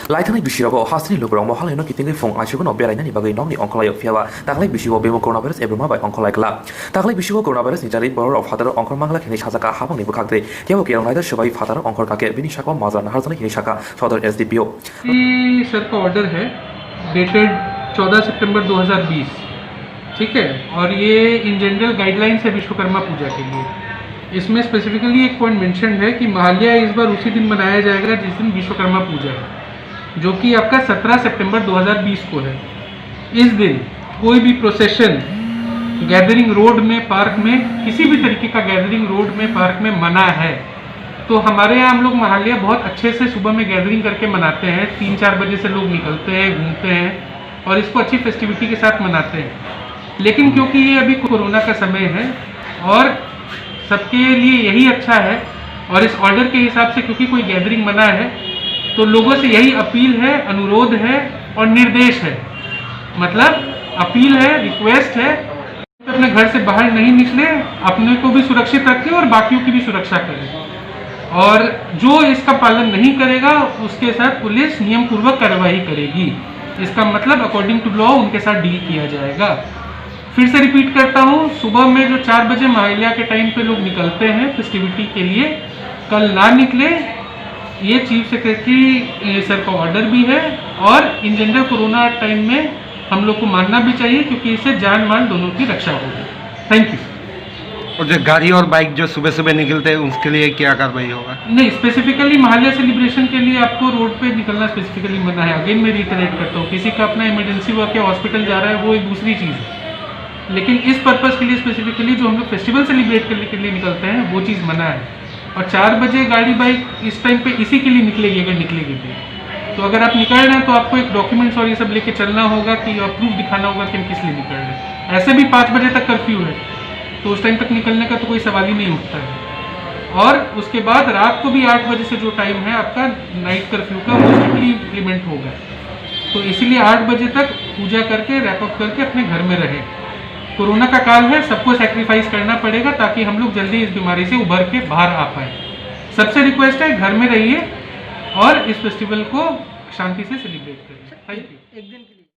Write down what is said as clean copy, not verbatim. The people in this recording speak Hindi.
लाइथांनि बिसिराव हासनि लोगोराव महालयनो कितिंनि फुं आइसुगुनाव बेरायनायनि बागै नंनि अंखलायाव फियावा दाखलै बिसिगो बेमो कर'नाभाइरास एब्रुमा बाय अंखलायखला दाखलै बिसिगो कर'नाभाइरास निजारि बर'आव फादार अंखर मांगला खिनि साजाका हाबांनि बुखाखदै तेव केरं नायदा सबाई फादार अंखर काके बिनि शाखा माजा नहारजन खिनि शाखा सदर एसडीपीओ सर का ऑर्डर है डेटेड 14 सितंबर 2020, ठीक है, और ये इन जनरल गाइडलाइंस है विश्वकर्मा पूजा के लिए। इसमें स्पेसिफिकली एक पॉइंट मेंशन है कि महालया इस बार उसी दिन मनाया जाएगा जिस दिन विश्वकर्मा पूजा है, जो कि आपका 17 सितंबर 2020 को है। इस दिन कोई भी प्रोसेशन गैदरिंग रोड में, पार्क में, किसी भी तरीके का गैदरिंग रोड में, पार्क में मना है। तो हमारे यहाँ हम लोग महालया बहुत अच्छे से सुबह में गैदरिंग करके मनाते हैं। 3-4 बजे से लोग निकलते हैं, घूमते हैं और इसको अच्छी फेस्टिविटी के साथ मनाते हैं। लेकिन क्योंकि ये अभी कोरोना का समय है और सबके लिए यही अच्छा है, और इस ऑर्डर के हिसाब से क्योंकि कोई गैदरिंग मना है, तो लोगों से यही अपील है, अनुरोध है और निर्देश है, मतलब अपील है, रिक्वेस्ट है, अपने घर से बाहर नहीं निकले, अपने को भी सुरक्षित रखें और बाकियों की भी सुरक्षा करें। और जो इसका पालन नहीं करेगा उसके साथ पुलिस नियम पूर्वक कार्रवाई करेगी। इसका मतलब अकॉर्डिंग टू लॉ उनके साथ डील किया जाएगा। फिर से रिपीट करता हूँ, सुबह में जो 4 बजे महालया के टाइम पे लोग निकलते हैं फेस्टिविटी के लिए, कल ना निकले। ये चीफ सेक्रेटरी सर का ऑर्डर भी है और इन जनरल कोरोना टाइम में हम लोग को मानना भी चाहिए, क्योंकि इससे जान माल दोनों की रक्षा होगी। Thank you. और जो गाड़ी और बाइक जो सुबह सुबह निकलते हैं उसके लिए क्या कार्रवाई होगा? नहीं, स्पेसिफिकली महालया सेलिब्रेशन के लिए आपको रोड पे निकलना स्पेसिफिकली मना है। अगेन मैं रिटरेट करता हूँ, किसी का अपना इमरजेंसी वर्क या हॉस्पिटल जा रहा है वो एक दूसरी चीज़ है, लेकिन इस पर्पज़ के लिए स्पेसिफिकली जो हम लोग फेस्टिवल सेलिब्रेट करने के लिए निकलते हैं वो चीज़ मना है। और 4 बजे गाड़ी बाइक इस टाइम पे इसी के लिए निकलेगी, अगर निकलेगी तो अगर आप निकल रहे हैं तो आपको एक डॉक्यूमेंट्स और ये सब लेके चलना होगा कि प्रूफ दिखाना होगा कि हम किस लिए निकल रहे हैं। ऐसे भी 5 बजे तक कर्फ्यू है, तो उस टाइम तक निकलने का तो कोई सवाल ही नहीं उठता है। और उसके बाद रात को भी 8 बजे से जो टाइम है आपका नाइट कर्फ्यू का, वो स्ट्रिक्टली इम्प्लीमेंट होगा। तो इसीलिए 8 बजे तक पूजा करके रैप अप करके अपने घर में रहे। कोरोना का काल है, सबको सैक्रिफाइस करना पड़ेगा ताकि हम लोग जल्दी इस बीमारी से उभर के बाहर आ पाए। सबसे रिक्वेस्ट है, घर में रहिए और इस फेस्टिवल को शांति से सेलिब्रेट करिए। Thank you.